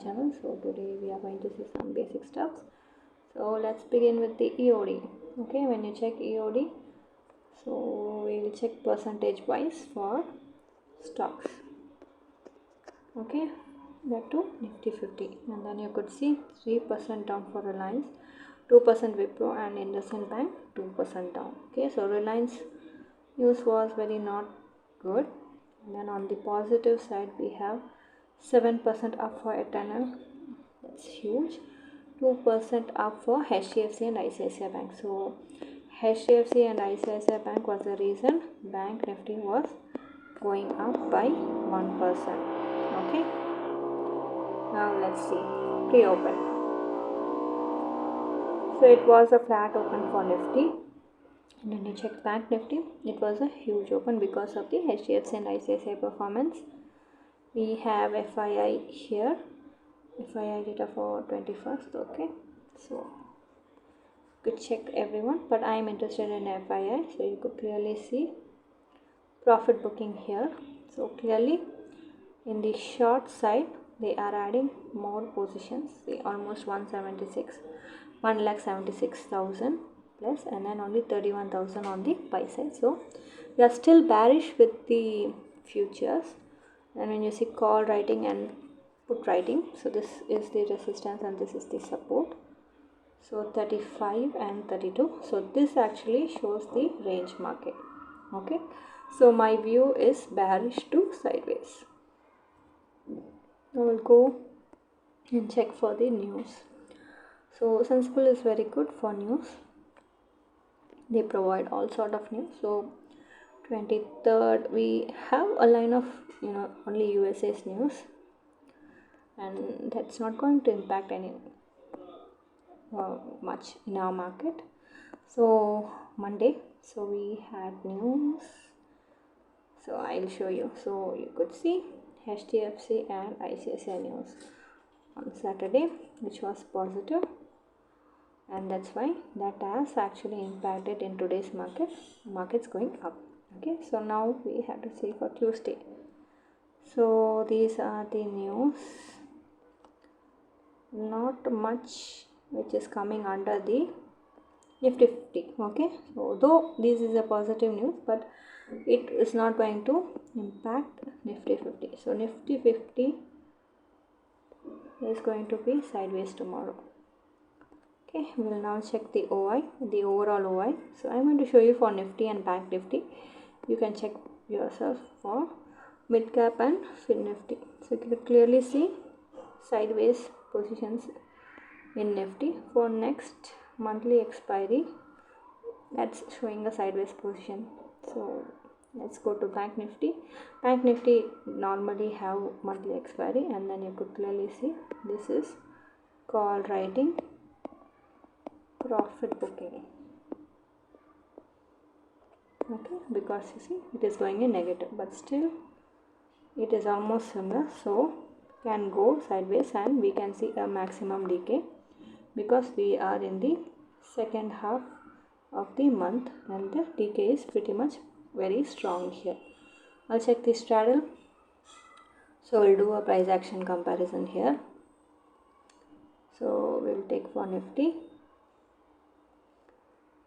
channel. So today we are going to see some basic stuff. So let's begin with the EOD. Okay, when you check EOD, so we will check percentage wise for stocks. Okay, that too Nifty 50, and then you could see 3% down for Reliance, 2% Wipro, and IndusInd Bank 2% down. Okay, so Reliance news was very not good. And then on the positive side, we have 7% up for Eternal, that's huge. 2% up for HDFC and ICICI Bank. So HDFC and ICICI Bank was the reason Bank Nifty was going up by 1%. Okay. Now let's see pre-open. So it was a flat open for Nifty. And when you check Bank Nifty, it was a huge open because of the HDFC and ICICI performance. We have FII here, FII data for 21st. Okay, so you could check everyone, but I am interested in FII, so you could clearly see profit booking here. So clearly in the short side they are adding more positions, see almost 1,76,000 plus, and then only 31,000 on the buy side. So we are still bearish with the futures. And when you see call writing and put writing, so this is the resistance and this is the support, so 35 and 32. So this actually shows the range market. Okay, so my view is bearish to sideways. I will go and check for the news. So Sensible is very good for news. They provide all sort of news. So 23rd we have a line of only USA's news, and that's not going to impact any much in our market. So Monday, so we had news, so I'll show you. So you could see HDFC and ICICI news on Saturday, which was positive, and that's why that has actually impacted in today's markets going up. Okay, so now we have to see for Tuesday. So these are the news, not much which is coming under the Nifty 50. Okay, so though this is a positive news, but it is not going to impact Nifty 50. So Nifty 50 is going to be sideways tomorrow. Okay, we will now check the OI, the overall OI. So I'm going to show you for Nifty and Bank Nifty. You can check yourself for Midcap and Finnifty. So you can clearly see sideways positions in Nifty. For next monthly expiry, that's showing a sideways position. So let's go to Bank Nifty. Bank Nifty normally have monthly expiry, and then you could clearly see this is call writing, profit booking. Okay, because you see it is going in negative, but still it is almost similar, so can go sideways and we can see a maximum decay because we are in the second half of the month and the decay is pretty much very strong here. I'll check the straddle. So we'll do a price action comparison here. So we'll take for Nifty.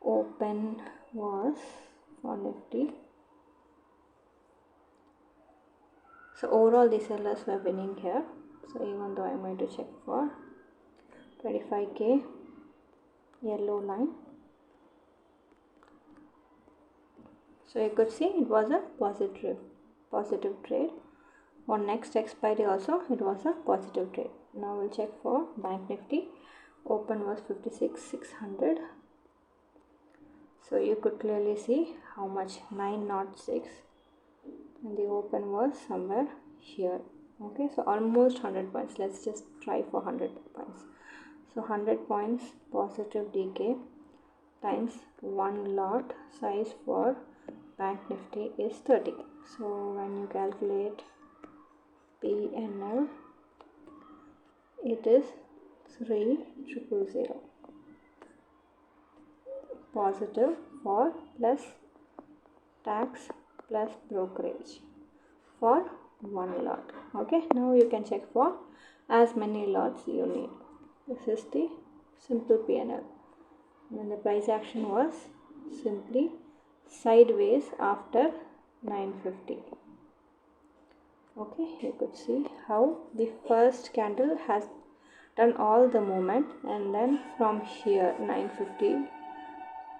Open was for Nifty. So overall the sellers were winning here. So even though I'm going to check for 25k yellow line, so you could see it was a positive trade. On next expiry also it was a positive trade. Now we'll check for Bank Nifty. Open was 56,600. So you could clearly see how much, 906, and the open was somewhere here. Okay, so almost 100 points. Let's just try for 100 points. So 100 points positive decay times one lot size for Bank Nifty is 30. So when you calculate PNL, it is 3,000 positive for plus tax plus brokerage for one lot. Okay, now you can check for as many lots you need. This is the simple PNL. And the price action was simply sideways after 950. Okay, you could see how the first candle has done all the movement, and then from here 950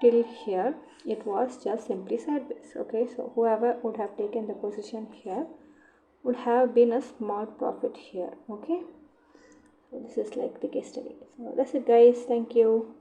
till here it was just simply sideways. Okay, so whoever would have taken the position here would have been a small profit here. Okay, so this is like the case study. So that's it guys, thank you.